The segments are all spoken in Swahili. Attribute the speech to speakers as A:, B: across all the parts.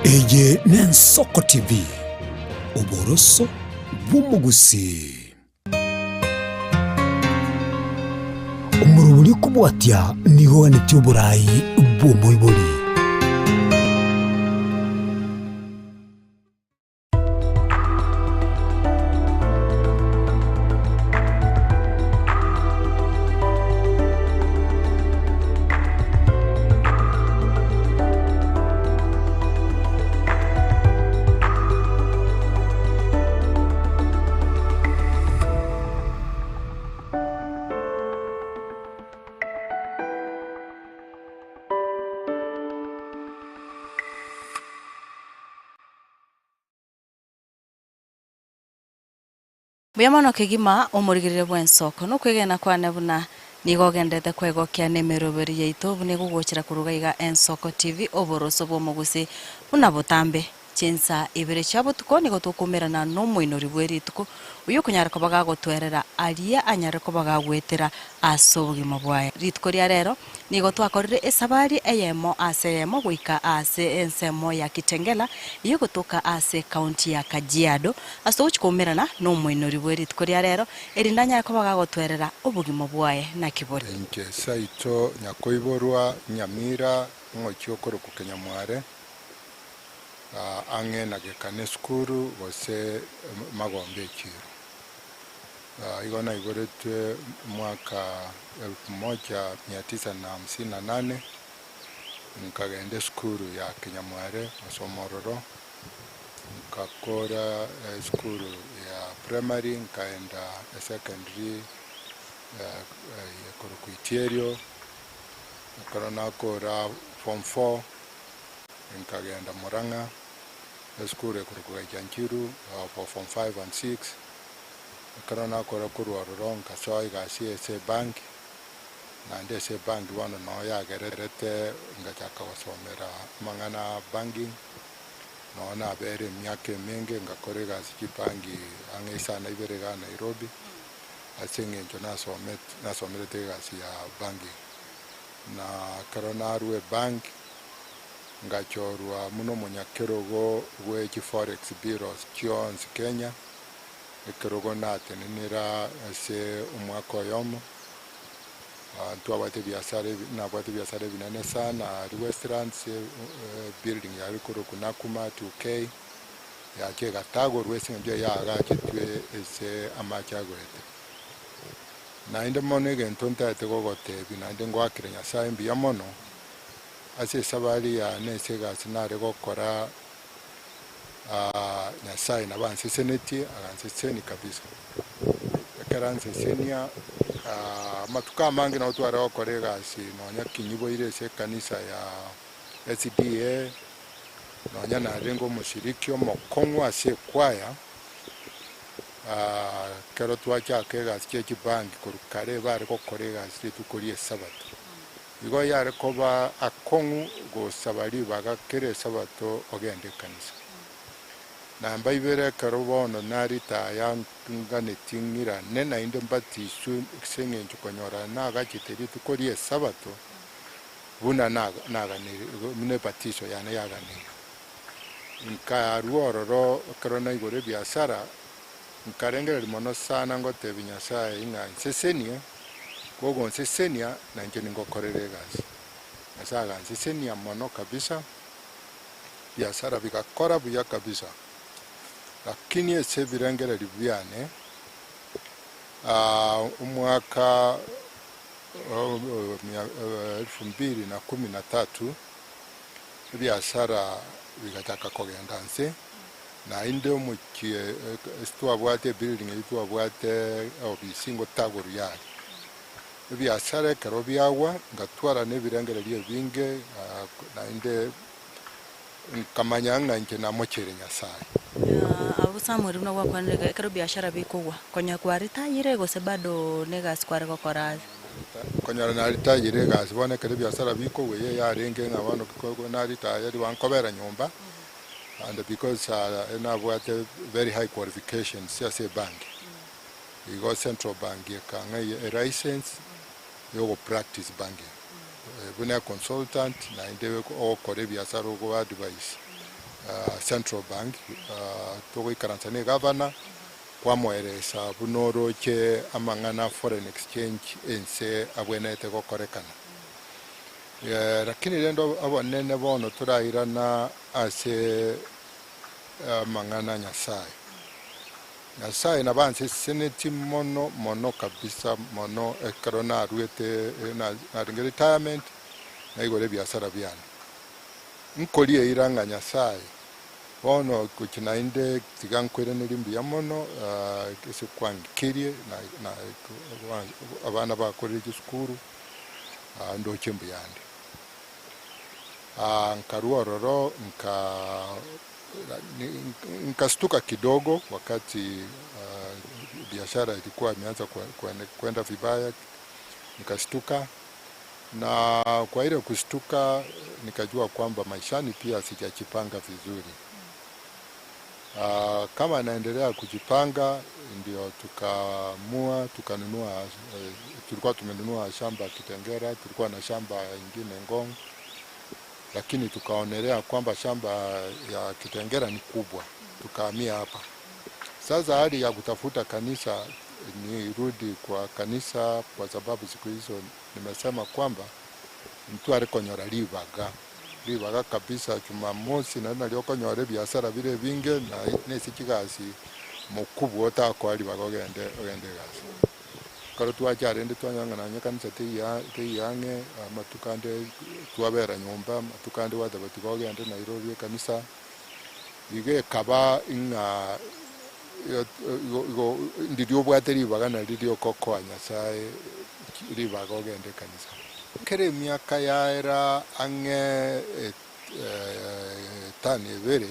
A: Eye n'Ensoko TV oboroso bw'umugusi umuruburi kubwatya niho wanitye uburayi bw'umuburi.
B: Buyamano kigima umurigirire bw'Ensoko no kwegena kwane buna nigogendete kwegokya nemeroberi yaitu bune gugukira kurugaiga Ensoko TV oboroso bw'umugusi buna butambe chensa ibere chabutuko nigo tukumerana no mwinori bwerituko uyu kunyara kobaga gotwerera aria anyara kobaga gwetera asobugimo bwaye ritko ria rero nigo twakorire esabari eyemo aseyemo guika ase ensemo ya Kitengela iyo gutuka ase county ya Kajiado aso uchikomerana no mwinori bweritko ria rero erindanya kobaga gotwerera obugimo bwaye na kibori
C: nke saito nyakoiborwa nyamira ngochyo koro kukenyamware ange nagekane skuru gose magombe chiro igona igorete mwaka 1958 nkagende skuru ya Kenyamware Masomororo nkakora skuru ya primary nkaenda secondary ya Korokuitierio nkakora kora form 4 nkagenda Muranga skuru ya Korokuitjanchiru for form 5 and 6 karana kora kurwaroro nkasoy gasi ese bank na ndese bank wano no yagerete ngachaka wasomera mangana banking no na bere myake mingi ngakore gasi kipangi angesa na iberega Nairobi asenge njo nasomere te gasi ya banking na karana ruwe bank ngachorwa muno munyakerogo wechi forex bureaus Kions Kenya ekerogo nate nira se umwaka yomo twabate biasare binene sana restaurants building ya rikoro kunakuma 2K ya chega tago rwese nje ya agachitwe ese amachagwete na inde monege ntonta tegogote binande ngwakire nyasaye mbiya mono ase sabali ya nesega sinare gokora nyasaye nabanse seneti aganse seni kabisa karanse senia matuka mangi na utwara okorega si nonya kinyibo ile se kanisa ya SDA nonya na rengo mushirikio mokongwa se kwaya kero twacha kega chechi bank korukare bare kokorega si tukorie sabato igo yare koba akongu go sabali baga kere sabato ogende kanisa na mbaibere karobono narita yangane tingira nena inde mbatisu kisenge njukonyora naga chiteri tukorie sabato buna naga ni mune batiso yana yaga ni nka ruororo karona igore biasara nkarengera limono sana ngote binyasa inga nsesenia gogo nsesenia na nje ningokorere gasi asaga nsesenia mono kabisa biasara bigakora buya kabisa lakini ese birengera libyane umwaka 2013 biasara bigataka kogenda nse na inde mukie twabwate building twabwate obisingo tagoro yali biasara karo byawa ngatwara ne birengera liye binge na inde kamanyanga nje na mochere nyasaye
B: Samuel no wakwanega kero biashara bikugwa konya kwa retire gose bado negas kware gokora
C: konya na retire gas bone kero biashara bikugwa ye yarenge ngabano kiko na retire di wankobera nyumba and because na bwate very high qualifications say bank you go central bank kanga a license you practice banking bune consultant na inde ko kore biashara go advice Central Bank tuguikaransa governor kwamweresa bunoroche amang'ana foreign exchange ense abwenete gokorekana. Lakini rendo abonene bono turairana ase amang'ana Nyasaye. Nyasaye nabanse seneti mono kabisa mono ekarona aruete na retirement na igore biasara byane. Nkolie iranga Nyasaye bono kuchinainde tigankwere nirimbi ya mono kese kwangikirie na abana bakorera iskuru ndo chembu yandi nkaruororo nkastuka kidogo wakati biashara ilikuwa imeanza kwenda vibaya, nikastuka, na kwa ile kustuka nikajua kwamba maishani pia sijajipanga vizuri. Kama naendelea kujipanga, ndio tukanunua, tulikuwa tumenunua shamba Kitengera, tulikuwa na shamba ingine Ngong, lakini tukaonelea kwamba shamba ya Kitengera ni kubwa, tukahamia hapa. Sasa hali ya kutafuta kanisa, nirudi kwa kanisa kwa sababu siku hizo nimesema kwamba mtu alikonyora libaga kabisa Jumamosi na naliokonyora biashara vile vinge na nesikigazi mukubwa otakwali bagogende gasi karo twajarende twanyangana kanisa teyange matukande twabera nyumba matukande wadabati bagogende Nairobi kanisa ige kaba inga ndirio bwateri bagana lirio koko Nyasaye libaga ogende kanisa kere miaka yaera ange tani vere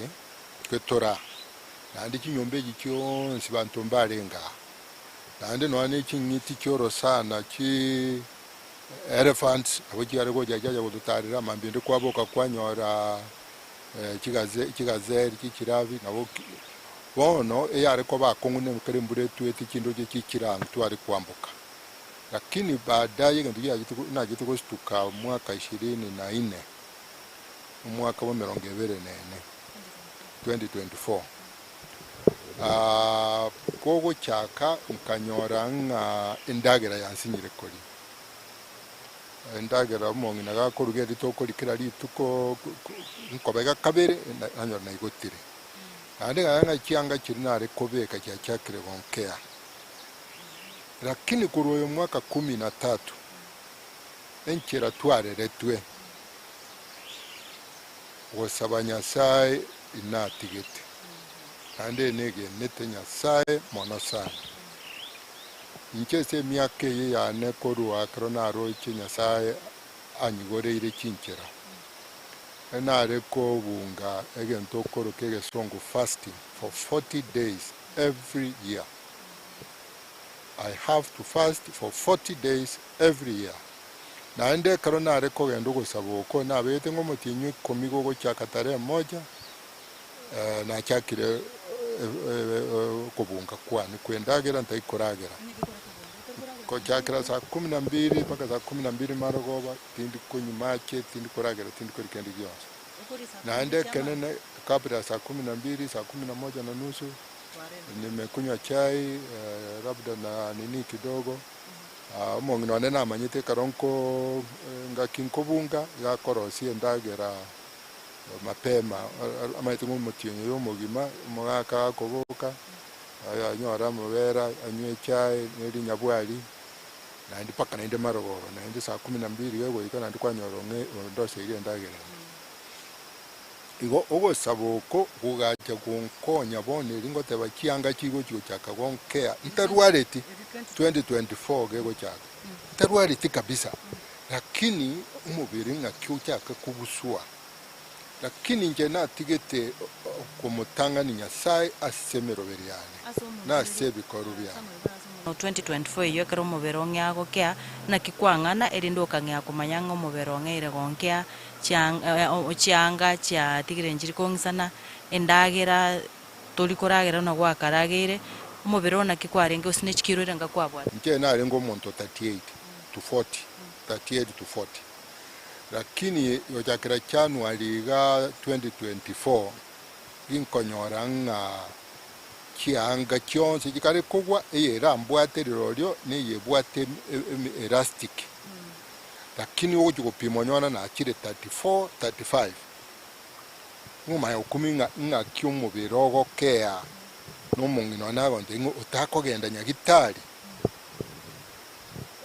C: kwetora nandi kinyombe gikyo sibantu mbarenga nandi nwane kinyiti cyoro sana ki elephant aboki ariko jajaja gutarira mambinde kwaboka kwanyora kigazeri kikiravi nabo bono eyareko bakongune kare mbure tueti kindo kikiranga twari kwambuka. Lakini baadaye nagiti kustuka mwaka 24 mwaka wa 2024 kogo chaka nkanyoranga endagera yansinyire koli endagera mongi naga korugeri tokoli kirali tuko nkobega kabere nanyora naigotire ande nganga kianga kirinare kobeka cyakire bonkea. Lakini kuroyo mwaka 13 enchera twareretwe wosaba Nyasaye inatigete ande nege nete Nyasaye mono sana nchese miaka ye yane korwa kronaro iki Nyasaye anyigore ire kinchera enare ko bunga egento koro kege songo fasting for 40 days every year. I have to fast for 40 days every year. Na ende karona areko gendo gusaboko na bete ngo mutinyu komigo go cyakatare moja na cyakire kubunga kwani kwendagera ntayikoragera ko cyakira saa 12 mpaka saa 12 marogoba tindi kunyumake tindi koragera tindi korikendi gyose na ende kenene kabla saa 12 saa 11 na nusu nimekunywa chai labda na nini kidogo umongi none namanyite karonko ngakinkobunga yakorosi endagera mapema amaite ngumutinyo yomugima mwaka koboka anyora mubera anywe chai neri nyabwali na ndi paka nende marogo na ndi saa 12 yego ikana ndi kwanyoronge ndose ile endagera igo ogo saboko kugacha kunkonya bone lingo teba kianga kigo cyaka gonkea ntarwareti 2024 gego cyaka ntarwareti kabisa lakini umubiri ngakyo cyaka kubuswa lakini nje natigete kumutanga ni Nyasaye asemero beriane na sebikoro byane
B: 2024 iyo kero mubero ngyago kya na kikwangana erindo kangya kumanyango mubero ngere gonkea cyanga cya tigirenjiri kongsana endagera tolikoragera no gwakaragire mubero na kikwarenge usine chikirore ngakwabwa
C: nje nare ngo monto 38 to 40 38 to 40 lakini yojakira January ga 2024 inkonyora nga kianga kyonse gikare kugwa eyera mbwate riroryo ne yebwate elastic lakini wo gupima nyona na akire 34 35 ngoma ya kuminga nga kyumubiri ogokea n'omungino nagonde ngo utakogenda nyagitari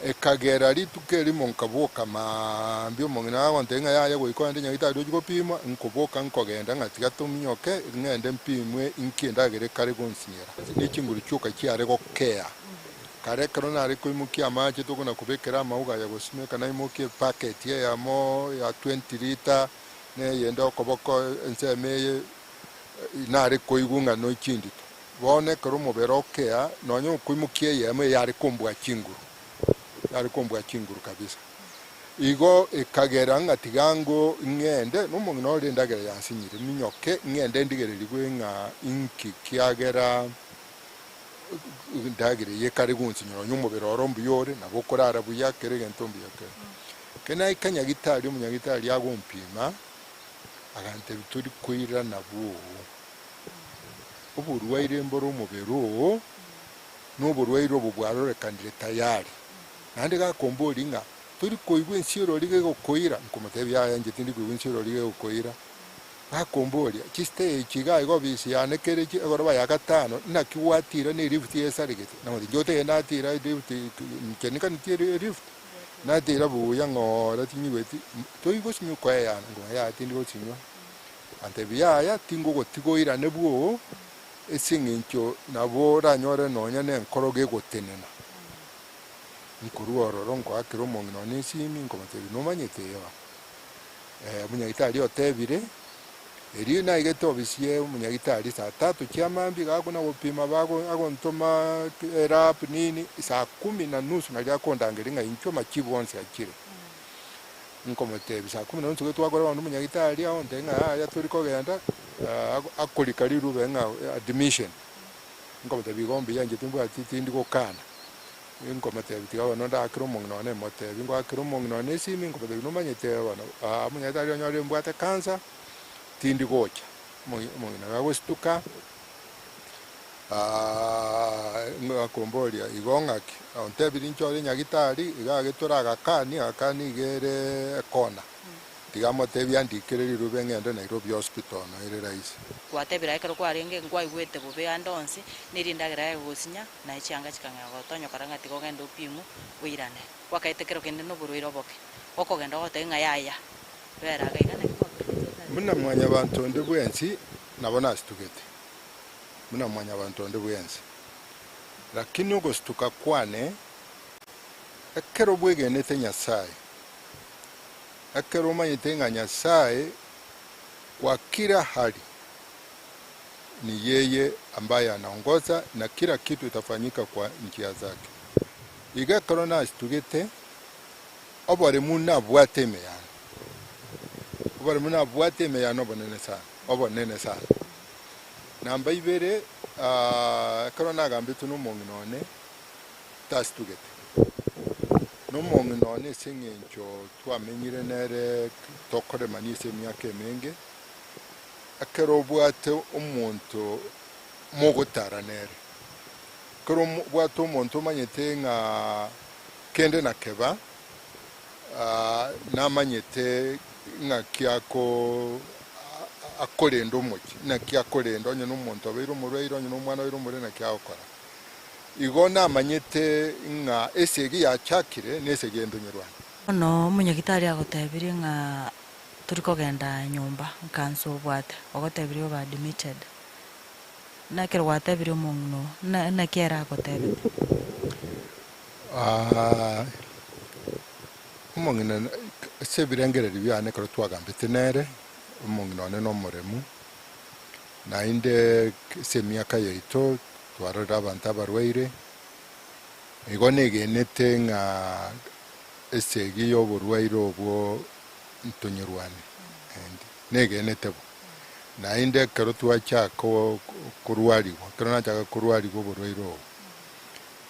C: ekagera litukeri monkaboka mambyo omungino nagonde nga yaya goikonde nyagitari ogupima nkoboka nkogenda ngatiga tuminyoke ngende mpimwe inkindagere kare gonsinyera n'ikinguru cyuka cyare gokea kare karona ariko imukia amache tokona kubekera amauga ya gosimeka na imukie packet ya mo ya 20 liter ne yenda okoboko enseme inare koigunga no ikindi bone karo muberokea nonyo kuimukie yeme yari kombwa chinguru kabisa igo ekagera ngatigango ngende n'umungino ndagera yansinyire minyoke ngende ndigererigwe nga inki kiagera ndagire yekare gunsinyoro nyumubero rombu yore nabo korara buyakere gentombi yakere kena ikanya gitari umunyagitari yagompima agante bituri kuira nabo uburwaire mboro umubero n'uburwaire obugwarore kandire tayari nande gakombori nga turi koigwe nsiro lige gokoira nkomotebi yanje tindi koigwe nsiro lige gokoira akombori kiste kiga igo bisi yanekere ki agora ya gatano nakiwatira ne rift yesarigete namo jote natira rift kenika nitire rift natira buya ngora tinyibeti toigo sinyo kwa ya ngo ya tindi go sinyo ante biya tingo go tigoira nebwo esingincho nabo ranyore nonya ne nkoroge gotenena nkuruoro rongo akiro mongino nisimi nkomotebi no manyete yo munyagitari otebire eri na igeto bisie munyagitari saa 3 cyamambi gakuna gupima bago agontoma rap nini saa 10:30 najya kondangera nga incho makibonse akire nkomotebi saa 10:30 twagora bantu munyagitari aho ndenga ya turi kogenda akolikari rube nga admission nkomotebi gombi yanje timbo atindi kokana nkomotebi tigawa nonda akiro mongnone motebi ngo akiro mongnone simi nkomotebi no manyete bana munyagitari anyore mbwate kansa tindi gocha mungina gawestuka ngakomboria igongaki ontebiri nchore nyagitari igagetora akani gere kona digamo tebi andikere rube ngende Nairobi hospital na ire rais
B: kwatebira ikaro kwarenge ngwa igwete bube andonsi nirindagera yagosinya na icyanga kikanga gotonyo karanga tigogenda upimu wirane wakaitekero kende no burwiro boke okogenda gotenga yaya beraga igana
C: muna mwanya abantu nde bwensi nabona asitugete muna mwanya abantu nde bwensi lakini ugo stuka kwane ekero bwegenete Nyasaye ekero manyite Nyasaye kwa kila hali ni yeye ambaye anaongoza na kila kitu itafanyika kwa njia zake iga korona asitugete obore muna bwateme ya obare muna bwate me ya no bonene sana obonene sana namba ibere korona gambitu no monginone tastugete no monginone singencho twamenyire nere tokore manise myake menge akero bwate umuntu mogotara nere kero bwate umuntu manyete nga kende na keba na manyete nga kiako akorendo moki na kiakorendo onye n'umuntu abiro murweiro onye n'umwana wiro muri na kiakora igona manyete nga esegi ya chakire nesege ndonyerwana
B: no munyagitari agotebiri nga turi kogenda nyumba nkanso bwate agotebiri oba admitted nakero watebiri mungno na kiera agotebiri umongina sebirengere byane karo twagambite nere umunginone no muremu na inde semyaka yeito twarara abantu abarweire igone genete nga esegi yo burweire obwo ntonyerwane negenete na inde karo twacha ko kurwariwa karo na chaka kurwariwa burweire obwo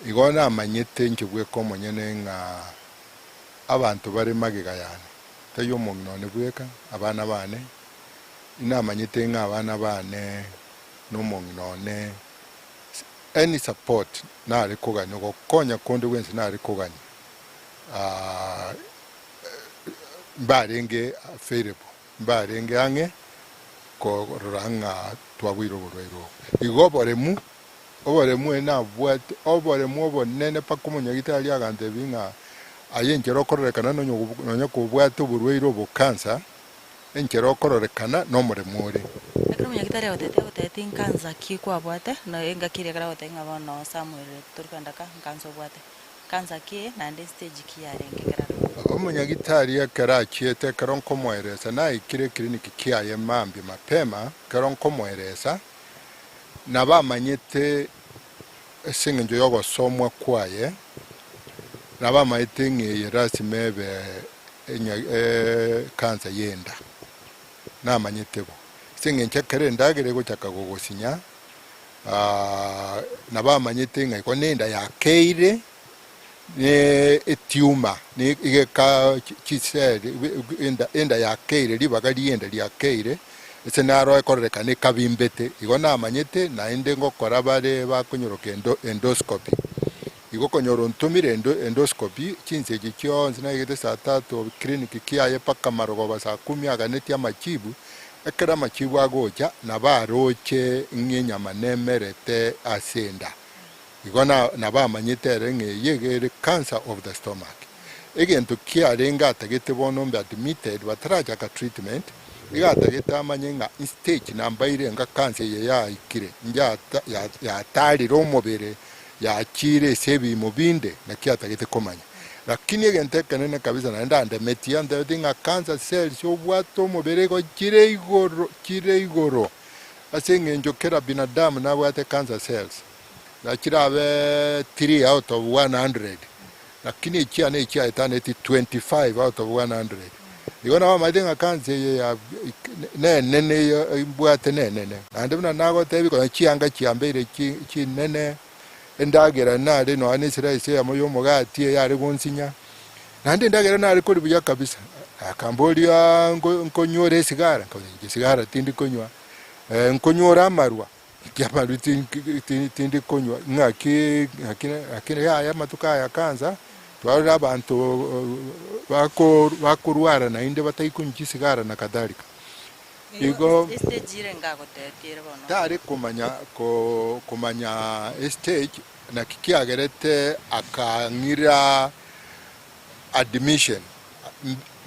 B: igona amanyete nkibwe ko monyene nga abantu bari magiga yani tayo mungino ne bweka abana bane
C: inamanyite ng'abana bane n'omong'inone any support nari kuganya gokonya kundi wensi nari kuganya mbarenge available mbarenge ang'e kororanga twabwiro borwairo igo oboremu enabwate oboremu obonene paka omonyagitari agantebia ng'a aye enchero okororekana nonya kobwate oborwairo obokansa enchero okororekana nomoremu ore
B: lakini omonyagitari agotete nkansa ki kwabwate na engakire kara gotete ng'a bono Samuel torikandaka nkansa obwate kansa ki naende stage ki yarenge kara
C: omonyagitari ekero achiete ekero nkomoeresa naikire kliniki kiaye mambi mapema ekero nkomoeresa nabamanyete ase eng'encho ya ogosomwa kwaye nabamanyete ng'eye rasima ebe kansa yenda namanyete bo ase eng'encho ekero endagera egochaka gogosinya nabamanyete ng'a igo nenda yakeire etiuma igeka chiseri enda yakeire ribaga rienda riakeire ese naro ekororekana ekabimbete igo namanyete naende ngokora bare bakonyoroka endoscopy igo konyoro ntumire endoscopy chinsechi chionsi naigete saa 3 kliniki kiaye paka marogoba saa 10 aganeti amachibu ekera amachibu agocha nabaroche ng'enyama nemerete asenda igo nabamanyete ere ng'eye cancer of the stomach egento kiarenga atagete bono mbe admitted batarachaka treatment igatagete amanye ng'a stage nambaire nga cancer ye yaikire yatarire omobere yakire sebimo binde nakiatagete komanya lakini egento ekenene kabisa naenda andemetia ndebete ng'a cancer cells obwate omobere go kire igoro ase eng'encho kera binadamu nabwate cancer cells nakirabe 3 out of 100 lakini ikiane etane 25 out of 100 igo nabamanyete ng'a cancer ya nene ibwate nene ande buna nagotebi ko chianga chiambeire chinene endagera nare no anisira ise ya moyo mogati yari gonsinya nande ndagera nare kuri buya kabisa akambolia nkonyore sigara sigara tindi konywa nkonyora amarwa kiamaru tindi konywa ngaki ya matuka ya kanza twara abantu bakurwara na inde bataikunyi sigara na kadhalika igo
B: stage ngagotetire bono
C: tari kumanya stage na kikiagerete akangira admission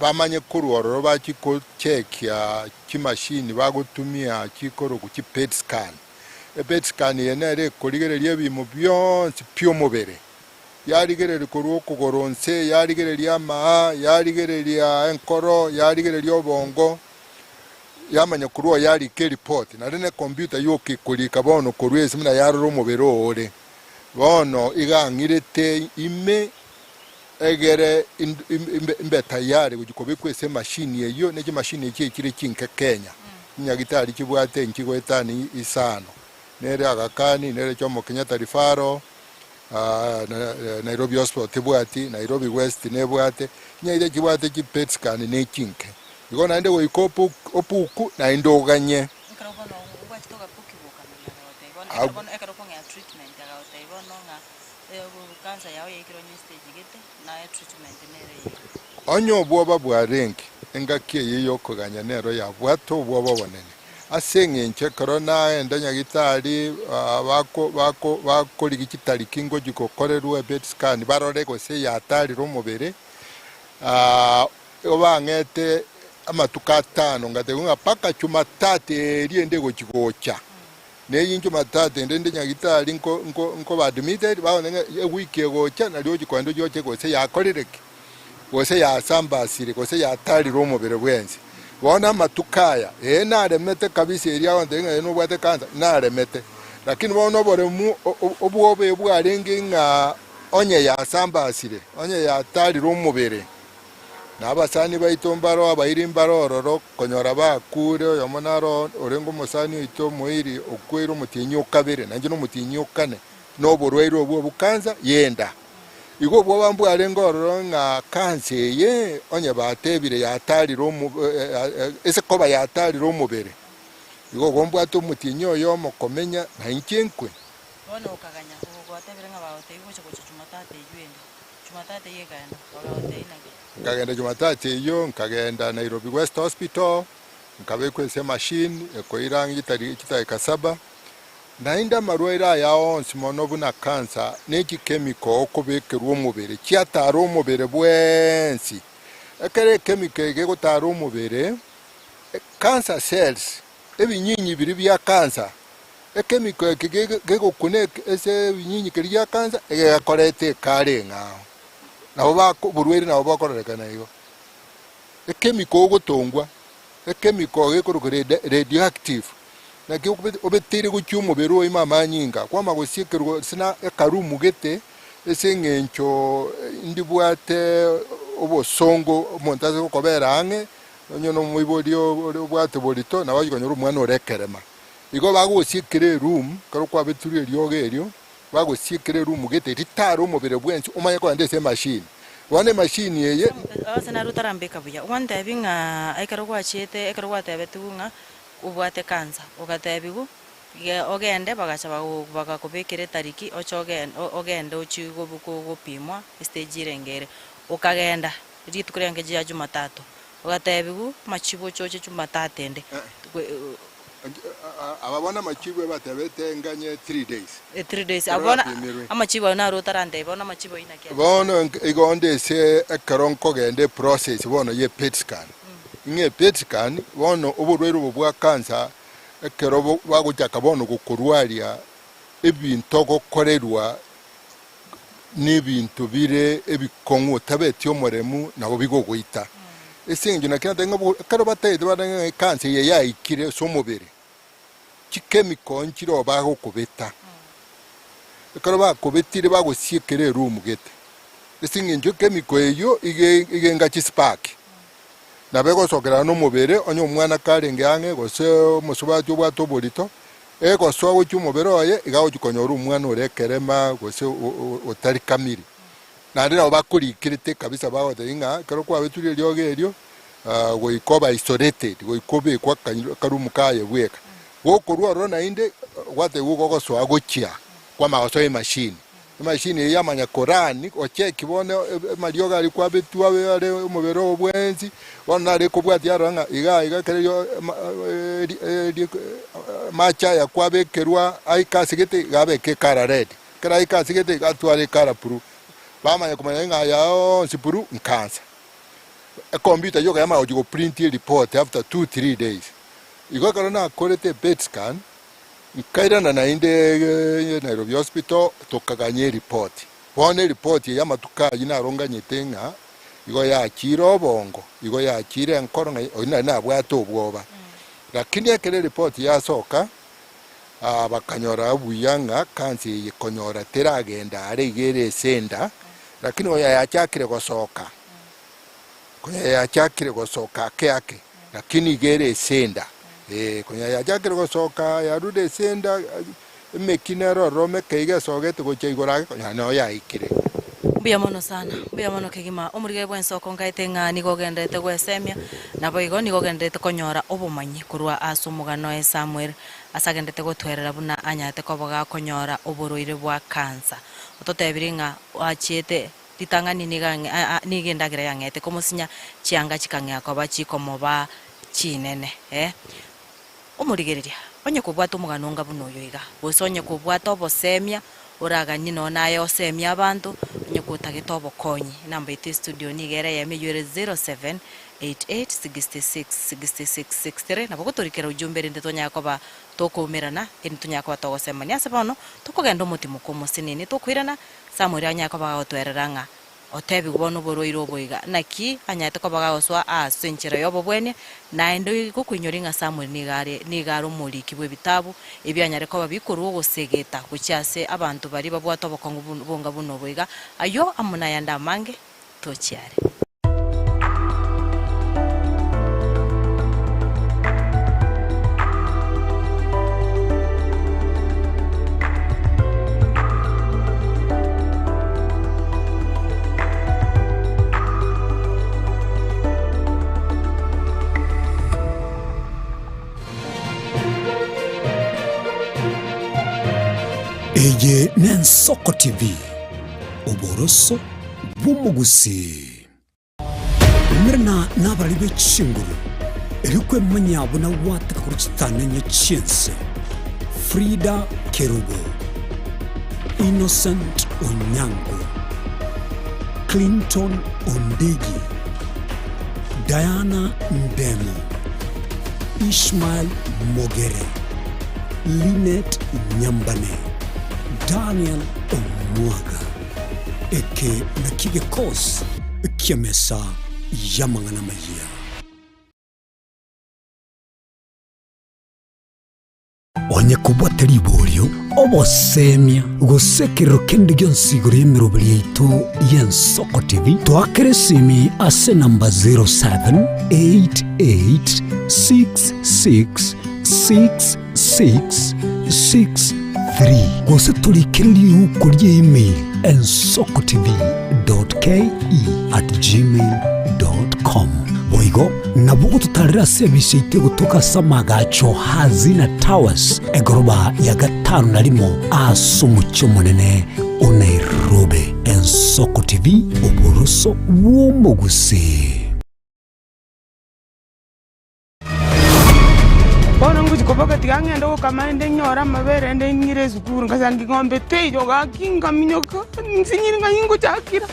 C: bamanye kurwororo bakiko check ya kimashini bagutumia kikoro ku PET scan PET scan yenere koligereria bimo byonse byomubere yarigerere koruo kugoronse yarigereria maa yarigereria enkoro yarigereria obongo yamanya kuruo yari ke report na rene computer yoki kulika bono kurwe simna yaroro omubero ore bono igangirete ime egere imbe tayari kujikobekwe se machine eyo neje machine eki kire kinke Kenya nyagitari kibwate nkigo etani isano nere agakani nere chomo Kenyatta rifaro Nairobi Hospital tibwati Nairobi West nebwate nyaide kibwate ki PET scan ne kinke igo naende goikopu opuku na indoganye onyo bwoba bwarengi engakie yeyo koganya nero ya bwato bwoba bonene aseng'enche corona endanya gitari bako ligitari kingo gikokorerwa PET scan barore gose yatari romobere obangete amatuka 5 ngategunga paka chuma 3 riende gochigocha neyincho matate ndende nyagitari nko badmitted baone wiki gocha na lyo gikwando gyoche gose yakorereke gose yasambasire gose yatari romobere bwenzi bona matukaya naremete kabisa eria wandenga no bwate kanza naremete lakini bona boremu obwobe bwarenge nga onye yasambasire onye yatari romobere nabasani baitombaro abairimbaro ororo konyora bakure yomonaro orengo musani ito muiri okwero mutinyo kabere nanje no mutinyo kane no borwairo obwo bukanza yenda igo bwo bambu arengo ororo nga kanse ye onye batebire yatari romu ese koba yatari romubere igo gombwato mutinyo yo mokomenya na inchenkwe
B: Bona ukaganya ugote birenga baote igoche goche Jumatate yuende. Jumatate yegana baote inage.
C: nkagenda Jumatate iyo nkagenda Nairobi West Hospital nkabekwese machine ekoirangi kitari kasaba nainda marwaira yao nsimono buna cancer neki chemical okubekerwa omubere kiatara omubere bwensi ekere chemical egegotara omubere cancer cells ebinyinyi biri bya cancer chemical gegokune ese binyinyi kiri bya cancer egakorete kare ngao nabo baburwere nabo bakorerekana iyo chemical gotongwa chemical gekorokore radioactive na ke obetire gucyumo bero imama nyinga kwama gusiekerwa sina ekarumu gete esengencho ndibwate obosongo montaze kokobera ange nyono muibodio bwate bolito na bagonyoro umwana orekerema igo bagusiekere room karo kwa beturi ryogerio bagusiekere room gete ritaro mubere bwensi umanye ko ndese machine wane machine yeye
B: Asana rutarambeka buya. Wanda binga aikaro kwa chete aikaro kwa tebetunga ubwate kanza ugatebigu ogende bagacha bagakubekere tariki ogende uchigo gupimwa stage irengere ukagenda ritukurenge ya Jumatatu ugatebigu machibo choche Jumatatu ende
C: ababona machibo batebete nganye 3 days
B: 3 days abona amachibo na rutarande bona machibo inake
C: bona igonde se ekaronko gende process bona ye PET scan nge PET scan bona oburwero bwa cancer ekero bagujaka bona gukurwaria ebintu gokorerwa n'ibintu bire ebikongo tabetyo moremu nabo bigogoita esingi nakina ngo karo batede badanga cancer ye yaikire so mubere chemical nchiro bago kubeta karo bakubetire bagusiekere room gete esingi njo chemical eyo igenga chispark nabego sokera no mubere onyo mwana karenge ange gose musubati obwato bolito ego swawo cyumubere oye igawo gikonyora umwana orekerema gose otari kamiri nandira bakurikirite kabisa bawo inga karo kwa beturi ryogerio go ikoba isolated go ikobe kwa karumu kaye bweka gokorwa rona inde wate go so agochia kwa magoso machine yamanya Korani ocheki bone marioga ari kwa betu are umubere obwenzi wana ari kubwati aranga iga kereyo macha ya kwa bekerwa aikasigete gabeke kara red kara aikasigete gatware kara puru bamanya kumanya yao sipuru nkansa a computer yoga yama ojigo print report after 2-3 days igo karona korete PET scan nkairana na inde Nairobi Hospital tokaganye report bone report ya matuka yina ronganye tenga igo ya kiro bongo igo ya kire nkoronga ina na bwato bwoba lakini ekere report ya soka bakanyora buyanga kansi yikonyora teragenda are igere senda lakini oya yachakire gosoka konya yachakire gosoka keake lakini igere senda konya yachakire gosoka yarude senda mekinero rome keiga sogete gocheigora konya no yaikire
B: Buya mono sana buya mono kegima omurige bwensoko ngaite ngani gogendete gwesemia nabo igo ni gogendete konyora obumanyi kurwa asumugano Samuel asagendete gotwerera buna anyate koboga konyora oburoire bwa cancer ototebiringa achiete litangani nigendagira yangete komusinya chianga chikangya koba chikomoba chinene omurigereria onye kubwata umuganonga bunoyo iga bosonye kubwata obosemia uragani no nayo semia abantu onye kutagita obokonyi namba ite studio nigere ya miyure 0788666663 nabo guturikira ujumbe rinde tonyakoba tokumirana intunyakoba togosemania sebano tokogenda omutimo komosinini tokwirana Samuel anyakoba otwereranga otebi kubono boroiro boiga naki anyate kobaga oswa asenchera yobo bwene naende gukwinyora Samuel nigaro muliki bwe bitabu ebyanyare koba bikuru gusegeta kucyase abantu bari babwato bokongo bunga buno boiga ayo amuna yanda mange tochiare
A: Eye n'Ensoko TV oboroso bw'omugusi mrina n'abali b'ekishinguru erikwe manyabo na wataka kuri kitanenya cyense Frida Kerubo, Innocent Onyango, Clinton Ondegi, Diana Ndemo, Ishmael Mogere, Lynette Nyambane, Daniel Omwaga, Eke Nakige Kos, Kiamesa Yamangana Maya. Onye kubwatari bolyo obosemia gusekero kende gyonsiguro yemirobiri yaitu y'Ensoko TV twakeresimi ase namba 0788666663 gose tulikiriri ukurye email ensokotv.ke@gmail.com boigo nabugo tutarira service ite gutuka samagacho hazina towers egoroba ya gatanu narimo asumucyo munene o Nairobi. Ensoko TV oboroso bw'omugusi.
D: Bona nguzi koboka tigangenda ukamande nyora mabere ende nyire zukuru ngasangi ngombe tejo gakinga minyoka nsinyiri ngayingo chakira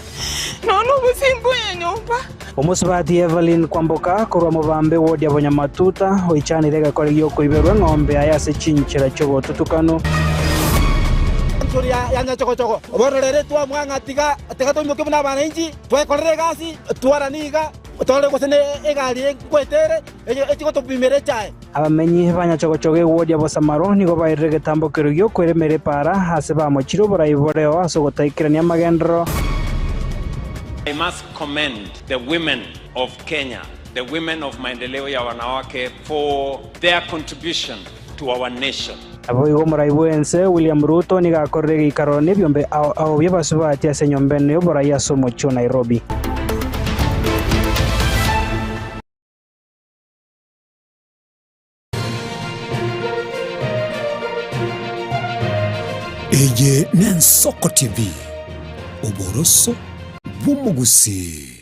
D: nono busimbu yenyomba
E: Omusibati Evelyn Kwamboka kurwa mubambe wodi abanyamatuta oichanire gakore gyo kuiberwa ngombe ayase chinchira cyobo tutukano
F: Nsuri ya nyachokochoko obororere twa mwanga tiga tomoke buna bananchi twekorere gasi twaraniga tole gusene egari kwetere ekiko tupimere chae
E: abamenyi banyachokochoge wodi abosamaro nigo bairire getambokero gyo kweremere para hase bamochiro borayiboreo asogotaikirania magendro.
G: I must commend the women of Kenya, the women of Maendeleo ya Wanawake for their contribution to our nation.
E: Aboigo muraibuense William Ruto nigakorere ikarone byombe ao byabasubati asenyombene yoboraya somocho Nairobi.
A: Eye n'Ensoko TV oboroso bw'omugusi.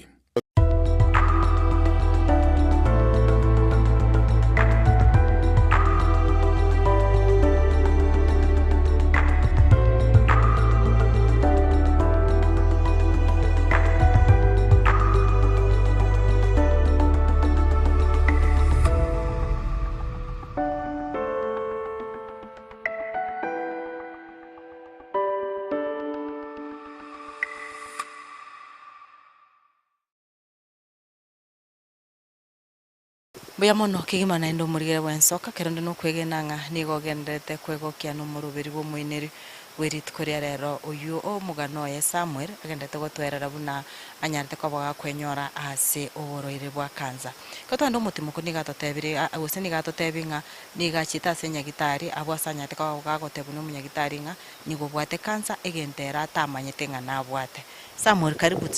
B: Buya mono kigima na ndo murigere wensoka kerondo no kwegenanga nigogendete kwegokia no murubiri bo muineri werit koria rero uyu o mugano ye Samuel agendete gotwerera buna anyarte ko baga kwenyora ase oboroire bwa kanza katando mutimuko nigatotebire agose nigatotebinga nigachita senyagitari abwasanyate ko gagotebuno munyagitari nga nigobwate kanza egentera tamanyete nga nabwate. Samuel karibu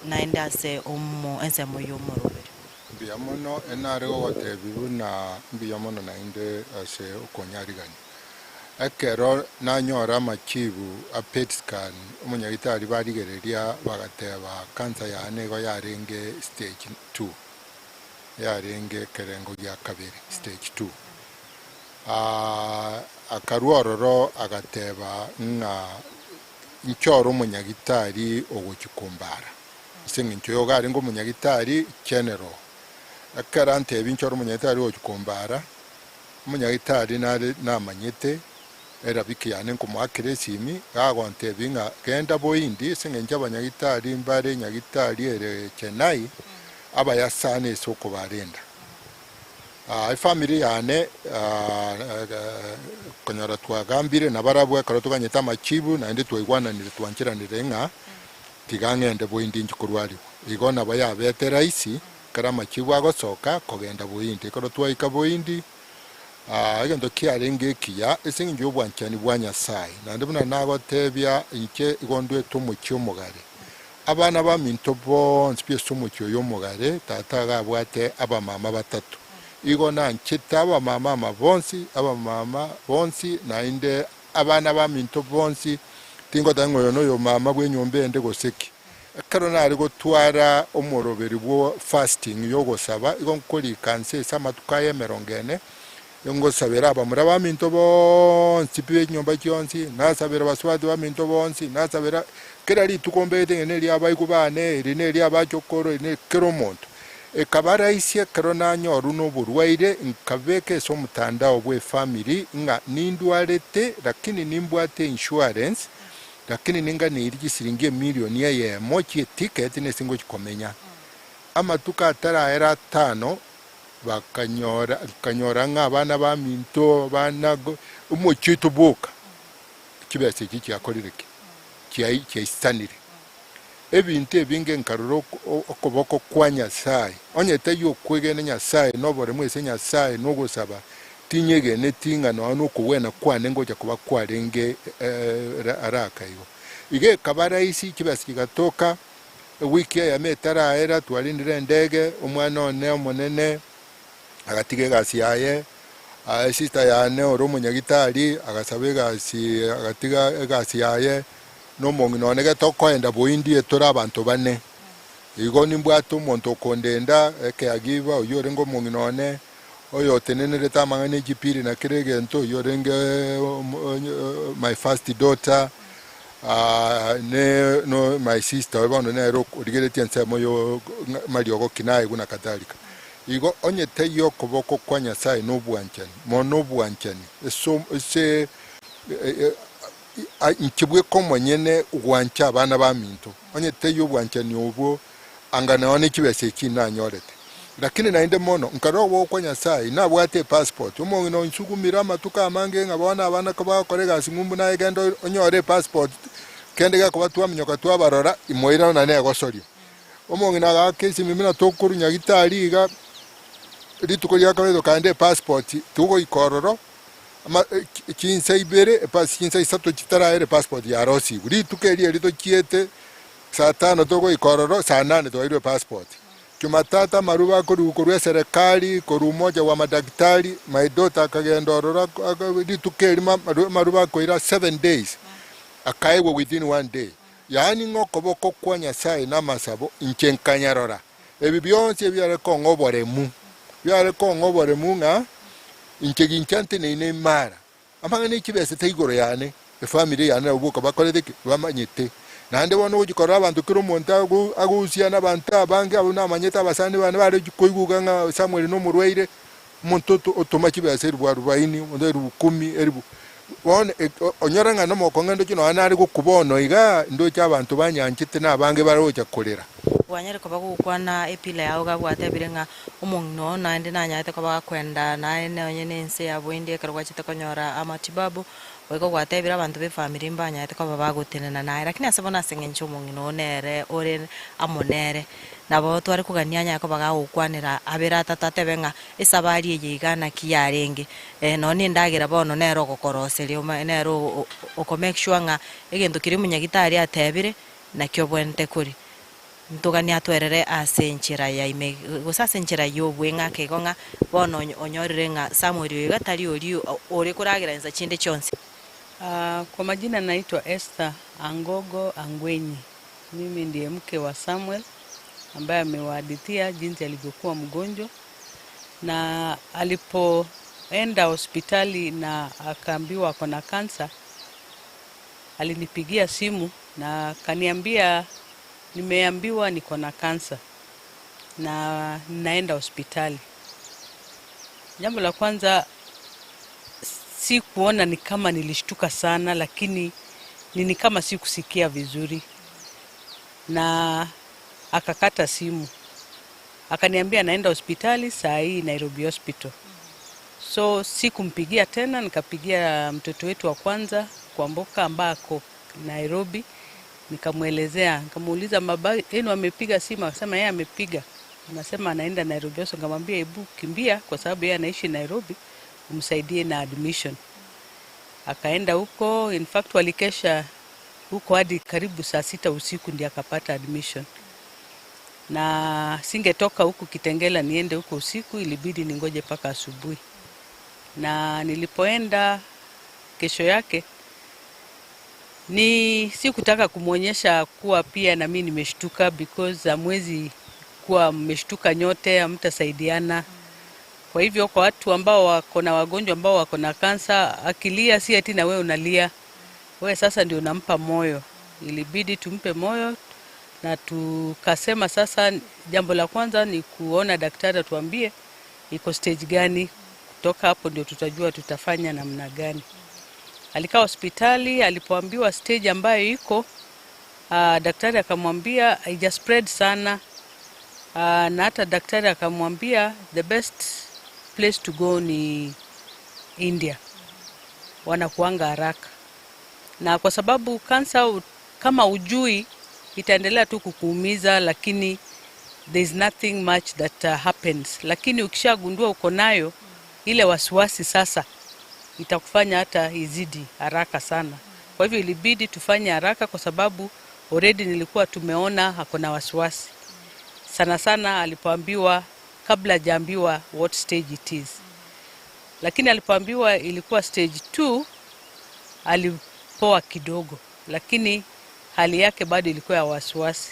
B: naenda ase ensemo yo murubiri
C: Biamono enarego watebibu na biamono na inde ase okonyarigani ekero nanyora machibu a PET scan umunyagitari barigereria bagateba kansa yane go yarenge stage 2 yarenge kerengo ya kabiri stage 2 akaruororo agateba nga nchoro umunyagitari ogukikumbara singi nchoyo gari ngo umunyagitari general akarante ebinchoro umunyagitari ogukikumbara umunyagitari namanyete era bikiyane nkumwakiresimi gagonte binga genda boindi singenja abanyagitari mbare nyagitari ere Chennai aba yasane soko barenda family yane konyora twagambire nabarabwe karotuganyeta machibu na ndi twigwana ni twankiranire nga tigangende boindi nchikurwari igona baya betera isi kara machibu agosoka kogenda boindi karotwaika boindi agendo kiarenge kiya esingi obwanchani bwanyasaye nandibuna nagotebya inke igondwe tumuchyo mugare abana ba minto bo nspieso muchyo yo mugare tata gabwate abamama batatu igona nchita abamama bonsi na inde abana ba minto bonsi tingo tango yo mama bwe nyombe ende goseki karona ari gotwara omoroberi bwo fasting yo gosaba igonkoli kanse samatukaye merongene yongo sabera abamura ba minto bonsi pe nyomba kyonsi nasabera baswadi ba minto bonsi nasabera kerali tukombete ene lya bayikubane rine lya bachokoro ine keromonto ekabara isi karona nyoru no burwaire nkabeke so mutandao bwe family nga nindwarete lakini nimbwate insurance lakini ninga nirigi siringi milioni ya mochi ticket ne singo chikomenya amatuka atara era 5 bakanyora ng'abana ba minto bana umuchitu buka kibese kiki akorireke kiaistanire ebintu ebinge nkaruro okoboko kwa Nyasaye onyete yo kwegene Nyasaye nobore mwese Nyasaye no gusaba tinyege netinga no kuwena kwane ngoja kuba kwarenge araka yo ige kabara isi kibasi kigatoka wiki ya metara era twalindire ndege umwana one omonene agatige gasi yaye sister yane oromo nyagitari agasabe gasi agatiga gasi yaye no mongino nege tokoenda boindi etora abantu bane igo nimbwato monto kondenda eke agiva uyorengo monginone oyo tenenere tamangane jipiri na kirege nto yorenge my first daughter no my sister wabano na ero rigere tiense moyo mariogo kinaye guna kadhalika igo onyete yo koboko kwa Nyasaye no bwanchani mono bwanchani so se nkibwe komonyene ugwancha abana ba minto onyete yo bwanchani obwo angana one kibese kinanyorete lakini nainde mono nkarowo kwa Nyasaye nabwate passport umongino nsugumira matuka amange ngabona abana kaba korega singumbu na egendo onyore passport kendega kuba twaminyoka twabarora imoira na nego sori umongino agakesi mimina tokuru nyagitari ga ritukoria kabedo kande passport tugo ikororo ama kinse ibere pas kinse isato chitara passport ya rosi uri tukeri rito kiete saa 5 togo ikororo saa 8 toiro passport Jumatata maruba korukorwe serikali koru moja wa madaktari my daughter kagendorora ritukeri maruba koira 7 days akaego within 1 day yani ngokoboko kwa Nyasaye na masabo inchenkanyarora ebi byonse byare kongobore mu nga incheginchante ne mara amangane kibese teigoro yane family yane ubuka bakorede bamanyete nande bono ugikora abantu kiro monta agusia nabantu abange abuna amanyeta abasani bane bare koiguga nga Samuel no murweire montoto otomakibese rwarubaini onderu 10 eribu one onyoranga no mokongendo kino anari kukubono iga ndo cy'abantu banyanchite nabange baroja kolera
B: wanyere ko bagukwana epila yawo gabwate birenga umungno nande nanyate ko bakwenda naene onyene nse yabo indi karwa chitakonyora amatibabu wego gwate bira abantu be family mbanyate ko babagotenena naye lakini asabona sengencho umungno nere ore amonere nabo twari kuganyanya ko bagukwanira abera tatate benga isabari yigana kiyarenge none ndagira bono nero gokoroseri nero oko make sure nga egento kiri munyagitari atebire nakyo bwente kuri ntugani atwerere asenchira ya ime gusasenchira yo bwenga kegonga bono onyorire nga Samuel yo gatari ori kuragira nza chinde chonse.
H: Kwa majina naitwa Esther Angogo Angwenyi. Mimi ndiye mke wa Samuel ambaye amewahadithia jinsi alivyokuwa mgonjwa na alipoenda hospitali na akaambiwa ako na kansa. Alinipigia simu na kaniambia nimeambiwa niko na kansa na naenda hospitali. Jambo la kwanza si kuona ni kama nilishtuka sana, lakini ni kama si kusikia vizuri. Na akakata simu. Akaniambia naenda hospitali saa hii Nairobi Hospital. So sikumpigia tena, nikapigia mtoto wetu wa kwanza kwa Mboka ambako Nairobi. Nikamuelezea, nikamuuliza baba yenu amepiga simu, akasema yeye amepiga. Anasema anaenda Nairobi. So nikamwambia hebu kimbia kwa sababu yeye anaishi Nairobi, umsaidie na admission. Akaenda huko, in fact walikesha huko hadi karibu saa 6 usiku ndiye akapata admission. Na singetoka huku Kitengela niende huko usiku, ilibidi ningoje paka asubuhi. Na nilipoenda kesho yake Ni si kutaka kumwonyesha kuwa pia na mimi nimeshtuka, because hamwezi kuwa mmeshtuka nyote, hamtasaidiana. Kwa hivyo kwa watu ambao wako na wagonjwa ambao wako na kansa, akilia si ati na wewe unalia. Wewe sasa ndio unampa moyo. Ilibidi tumpe moyo, na tukasema sasa jambo la kwanza ni kuona daktari atuambie iko stage gani. Kutoka hapo ndio tutajua tutafanya namna gani. Alikaa hospitali, alipoambiwa stage ambayo iko, daktari akamwambia haija spread sana, na hata daktari akamwambia the best place to go ni India, wanakuanga haraka. Na kwa sababu kansa kama ujui itaendelea tu kukuumiza, lakini there is nothing much that happens. Lakini ukishagundua uko nayo, ile wasiwasi sasa itakufanya hata izidi haraka sana. Kwa hivyo ilibidi tufanye haraka, kwa sababu already nilikuwa tumeona hako na wasiwasi. Sana sana alipoambiwa, kabla hajaambiwa what stage it is. Lakini alipoambiwa ilikuwa stage 2, alipoa kidogo, lakini hali yake bado ilikuwa ya wasiwasi.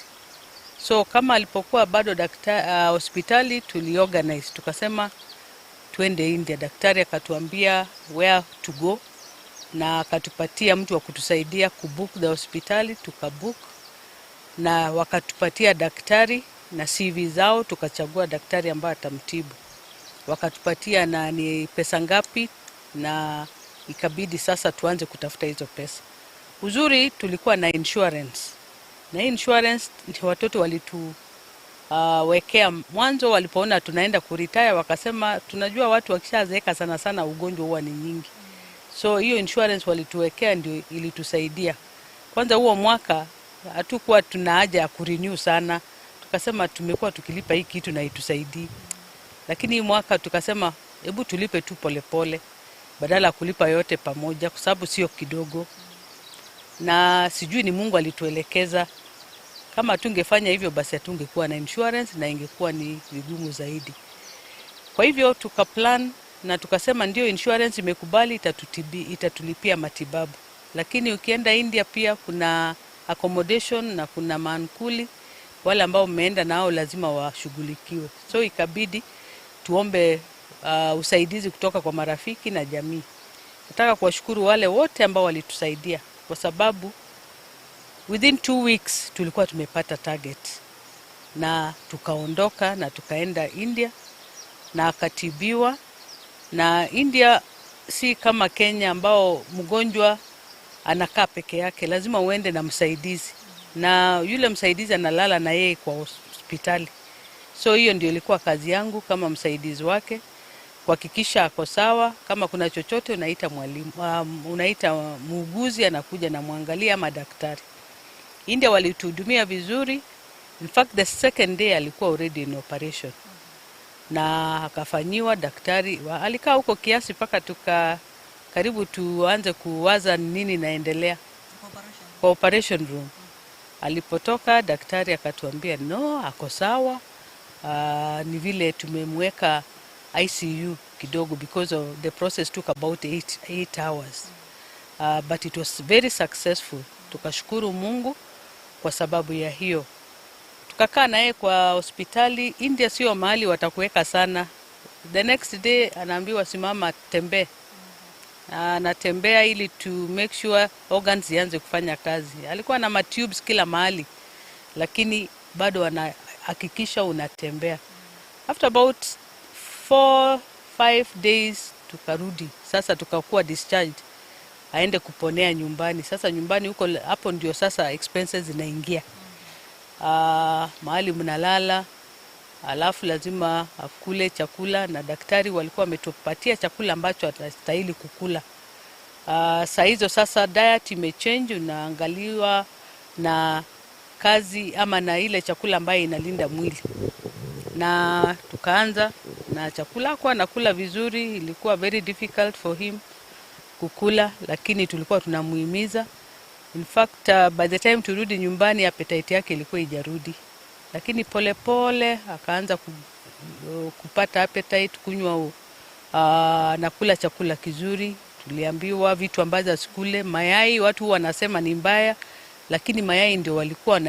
H: So kama alipokuwa bado hospitali, tuliorganize, tukasema tuende India. Daktari akatuambia where to go, na akatupatia mtu wa kutusaidia kubook the hospitali. Tukabook na wakatupatia daktari na CV zao, tukachagua daktari ambaye atamtibu. Wakatupatia na ni pesa ngapi, na ikabidi sasa tuanze kutafuta hizo pesa. Uzuri tulikuwa na insurance. Na insurance ni watoto walitu wekea mwanzo. Walipoona tunaenda kuretire, wakasema tunajua watu wakishazeeka sana sana ugonjwa huwa ni nyingi. So hiyo insurance walituwekea ndio ilitusaidia. Kwanza huo mwaka hatukuwa tuna haja ya kurenew sana. Tukasema tumekuwa tukilipa hii kitu na itusaidii. Lakini hii mwaka tukasema hebu tulipe tu polepole badala kulipa yote pamoja, kwa sababu sio kidogo. Na sijui ni Mungu alituelekeza. Kama tungefanya hivyo basi hatungekuwa na insurance na ingekuwa ni vigumu zaidi. Kwa hivyo tukaplan na tukasema ndio insurance imekubali, itatulipia matibabu. Lakini ukienda India pia kuna accommodation na kuna mankuli, wale ambao mmeenda nao lazima washughulikiwe. So ikabidi tuombe usaidizi kutoka kwa marafiki na jamii. Nataka kuwashukuru wale wote ambao walitusaidia, kwa sababu within 2 weeks tulikuwa tumepata target, na tukaondoka na tukaenda India na akatibiwa. Na India si kama Kenya ambao mgonjwa anakaa peke yake, lazima uende na msaidizi, na yule msaidizi analala na yeye kwa hospitali. So hiyo ndio ilikuwa kazi yangu kama msaidizi wake, kuhakikisha ako sawa. Kama kuna chochote unaita mwalimu, unaita muuguzi anakuja na muangalia, ama daktari. India walituhudumia vizuri. In fact the second day alikuwa already in operation, na akafanyiwa daktari. Alikaa huko kiasi paka karibu tuanze kuwaza nini naendelea kwa operation room. Alipotoka daktari akatuambia no, ako sawa. Ni vile tumemweka ICU kidogo because of the process took about 8 hours. But it was very successful. Tukashukuru Mungu kwa sababu ya hiyo. Tukakaa naye kwa hospitali. India sio mahali watakuweka sana. The next day anaambiwa simama, tembea. Anatembea ili to make sure organs zianze kufanya kazi. Alikuwa na matubes kila mahali, lakini bado anahakikisha unatembea. After about 4-5 days tukarudi. Sasa tukakuwa discharged, aende kuponea nyumbani. Sasa nyumbani huko, hapo ndio sasa expenses zinaingia. Mahali mnalala, alafu lazima akule chakula, na daktari walikuwa wametupatia chakula ambacho atastahili kukula. Saa hizo sasa diet imechange, unaangaliwa na kazi ama na ile chakula ambayo inalinda mwili. Na tukaanza na chakula kwa nakula vizuri. Ilikuwa very difficult for him kukula, lakini tulikuwa tunamuhimiza. In fact by the time turudi nyumbani appetite yake ilikuwa ijarudi, lakini pole pole akaanza kupata appetite, kunywa na kula chakula kizuri. Tuliambiwa vitu ambazo asikule. Mayai watu wanasema ni mbaya, lakini mayai ndio walikuwa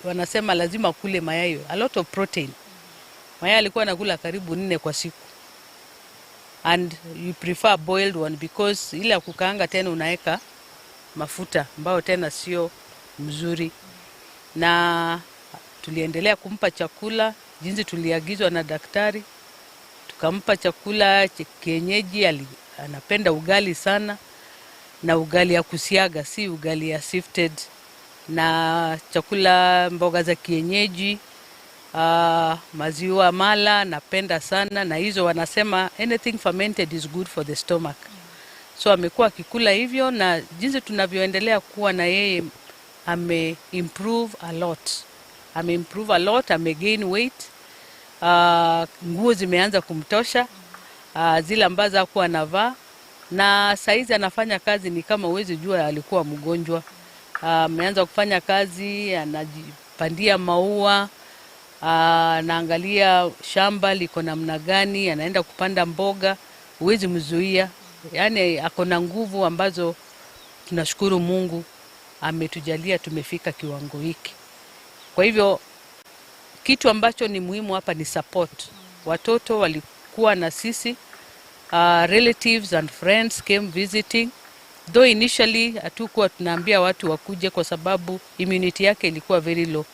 H: wanasema lazima kule mayai, a lot of protein. Mayai alikuwa anakula karibu 4 kwa siku. And you prefer boiled one because ile kukaanga tena unaeka mafuta ambayo tena sio mzuri. Na tuliendelea kumpa chakula jinsi tuliagizwa na daktari. Tukampa chakula kienyeji, anapenda ugali sana, na ugali ya kusiaga, si ugali ya sifted, na chakula mboga za kienyeji, maziwa mala napenda sana, na hizo wanasema anything fermented is good for the stomach. So amekuwa akikula hivyo, na jinsi tunavyoendelea kuwa na yeye improve a lot, gain weight. Nguo zimeanza kumtosha, zile ambazo hakuwa anavaa, na saizi anafanya kazi ni kama uwezi jua alikuwa mgonjwa. Ameanza kufanya kazi, anajipandia maua, anaangalia shamba liko namna gani, anaenda kupanda mboga, uwezi mzuia. Yani ako na nguvu ambazo tunashukuru Mungu ametujalia tumefika kiwango hiki. Kwa hivyo kitu ambacho ni muhimu hapa ni support. Watoto walikuwa na sisi, relatives and friends came visiting. Though initially hatukuwa tunaambia watu wakuje kwa sababu immunity yake ilikuwa very low.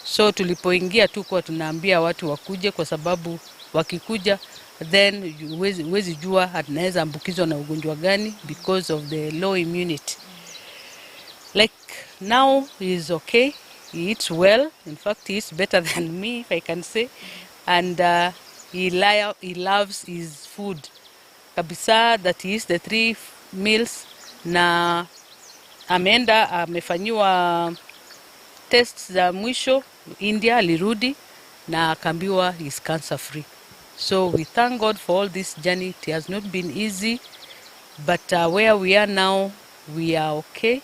H: So tulipoingia hatukuwa tunaambia watu wakuje kwa sababu wakikuja then huwezi jua anaweza ambukizwa na ugonjwa gani because of the low immunity. Like now he is okay. He eats well. In fact, he eats better than me, if I can say. And he loves his food. Kabisa, that he eats the 3 meals. Na amefanyiwa tests za mwisho India, alirudi na akaambiwa he is cancer free. So we thank God for all this journey. It has not been easy, but where we are now, we are okay.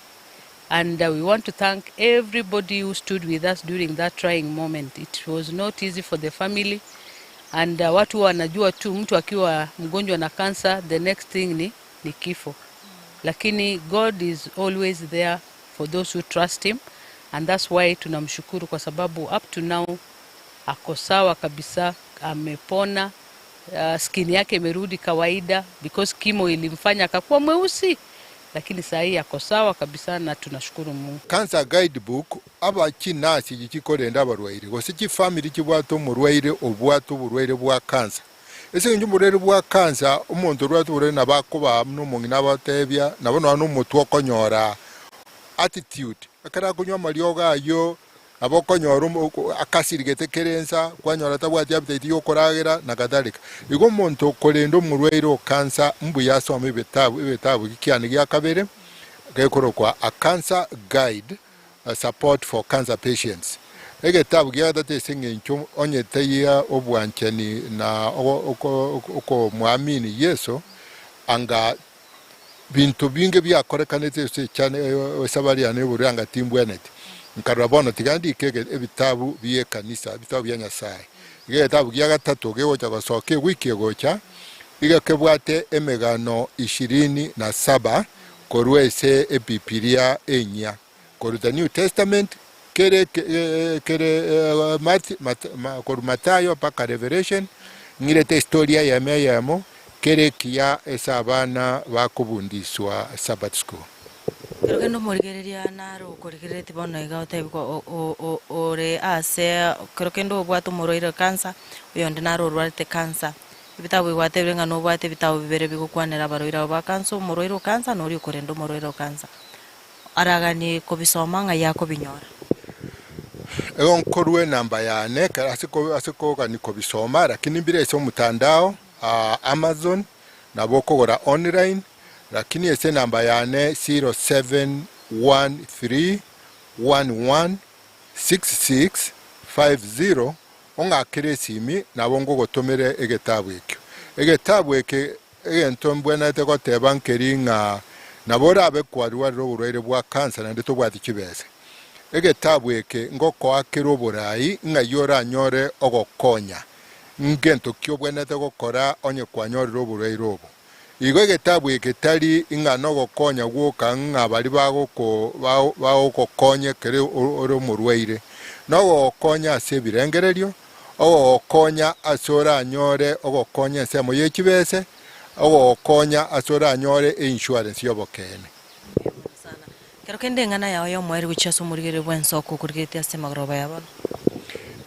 H: And we want to thank everybody who stood with us during that trying moment. It was not easy for the family. And watu wanajua tu mtu akiwa mgonjwa na cancer, the next thing ni kifo. Lakini God is always there for those who trust him. And that's why tunamshukuru kwa sababu up to now ako sawa kabisa, amepona, skin yake imerudi kawaida because chemo ilimfanya akakuwa mweusi. Lakini saa hii ako sawa kabisa na tunashukuru Mungu.
C: Cancer guidebook abakinasi gikikorenda abarwaire gose ki family kibwato murwaire obwato burwaire bwa cancer. Ese nje murwaire bwa cancer umuntu rwato burwaire nabakoba no mungina batebya nabona no mutu okonyora attitude akara kunywa marioga ayo abokonyora akasirigete kerensa kwanyora tabwati appetite yokoragera na kadhalika. Igo muntu korendo murwaire cancer mbu yasoma ibetabu kikiani gya kabere gekorokwa a cancer guide, a support for cancer patients. Egetabu gya date singencho onyeteya obwanchani na oko muamini Yesu anga bintu binge byakorekanete se cyane sabari ane buranga timbwenete nkarabona tigandi kege ebitabu biye kanisa bitabu bya Nyasaye. Egetabu gya gatatu gewocha basoke wiki gocha igakebwate emegano 27 korwese epipiria enya koru the New Testament kere Matayo paka Revelation ngirete historia ya meyamo kere kia esabana bakubundiswa Sabbath school.
B: Kero no morigereria na ro korigerete bono ega otebiko ore ase kero kendo bwato moroire cancer uyonde na ro rwate cancer ibitabu gwatebrenga no bwate bitabu bibere bigukwanera baroira ba cancer moroire cancer no ri korendo moroire cancer aragani kobisoma nga yako binyora
C: egon korwe namba ya ne asiko kani kobisoma lakini bire so mutandao Amazon na boko gora online lakini ese namba ya ne 0713116650 onga kiresimi na bongo gotomere egetabu eke entombwena te goteba nkeringa nabora abe kwarwa roburwaire bwa cancer na ndito bwati kibese egetabu eke ngoko akero borai ngayora nyore ogokonya ngento kyo bwena te gokora onye kwanyore roburwaire robo igo getabu eketari ingano gokonya gwoka ng'abari bagokonya kere ore omorwaire no gokonya ase ebirengererio ogokonya asora anyore ogokonya ensemo y'ekibese ogokonya asora anyore insurance y'obokene.
B: Kero kende ngana yawe y'omweri guchaso omorigere bw'ensoko kurigete ase magoroba yabo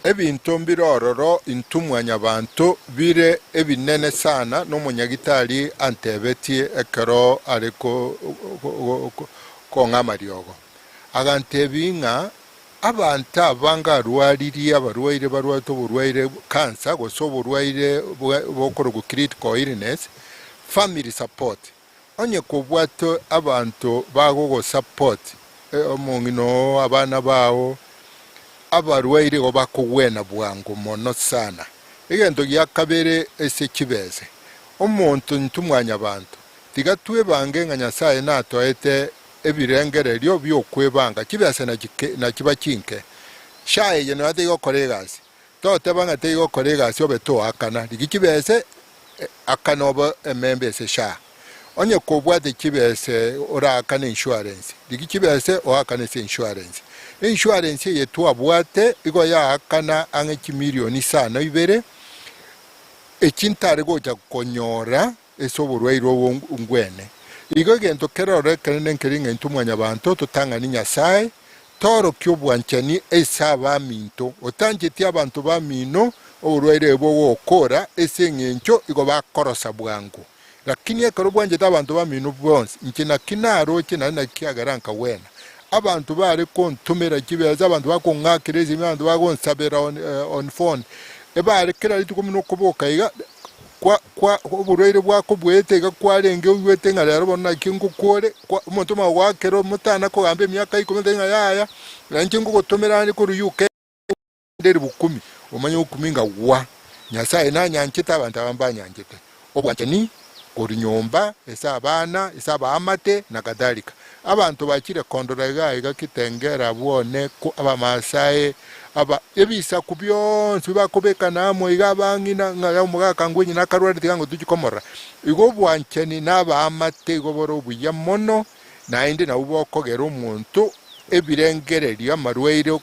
C: ebintu mbirororo intumwanya abantu bire ebinene sana n'umunyagitari antebetie ekero ariko konga mariogo agantebinga abantu abanga rwariri abarwaire barwato burwaire cancer goso burwaire bokoro critical illness family support onye kubwato abantu bago support omungino abana bawo abarwaire go bakugwena bwangu mono sana egento gya kabere ese kibeze omuntu ntumwanya abantu tigatwe bange nga Nyasaye natoete ebirengererio byokwebanga kibese na kiba kinke shaye yeno ate go kolegasi tote banga te go kolegasi obeto akana digikibese akanoba emembe se sha onye kubwate kibese ora akana insurance digikibese o akana se insurance insurance yetu abwate igo ya akana ange kimilioni sana ibere ekintare goja konyora esoburwairo ngwene igo gento kerore kanene nkeringa intumwanya abantu tutanga ni Nyasaye toro kyobwanchani esaba minto otanjeti abantu ba mino oburwaire bwo okora esengencho igo bakorosa bwangu lakini ekoro bwanje abantu ba mino bonse nkina kinaro kina na kiagaranka wena abantu bari kontumira kibeza abantu bakongakireza abantu bakonsabera on phone ebari kira litukomino kuboka iga kwa oburwaire bwako bwetega kwarenge ubwete nga rero bona kingu kore umuntu ma wakero mutana ko gambe myaka 10 nga yaya rankingu gotomera ni ko ruyuke nderi bukumi umanye ukuminga wa Nyasaye nanyankita abantu abambanyankita obwachani kuri nyomba esabana esaba amate na kadhalika abantu bakire kondora iga kitengera bwone ko abamasai aba ebisa kubyonse bakobeka namwe igabangina ngayamugaka ngwenyi nakarwari tigango tukikomora igo bwancheni naba amate goboro buya mono nainde na ubokogera umuntu ebirengererio amarwaire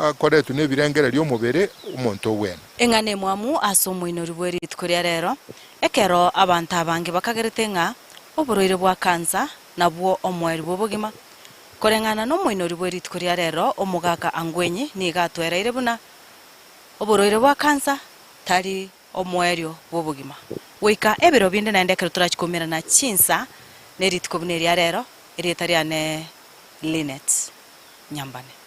C: akoretu nebirengererio mubere umuntu wena
B: engane mwamu asomoino ribweri tkuria rero ekero abantu abange bakagerete nga oburwaire bwa kansa nabwo omweri bwobugima korengana no moino ribweri tkuria rero omugaka angwenyi ni gatwereire buna oburwaire bwa kansa tari omwerio bwobugima wika ebiro binde naende ekero turachikomera na chinsa neritko buneria rero eritariane Linet Nyambane.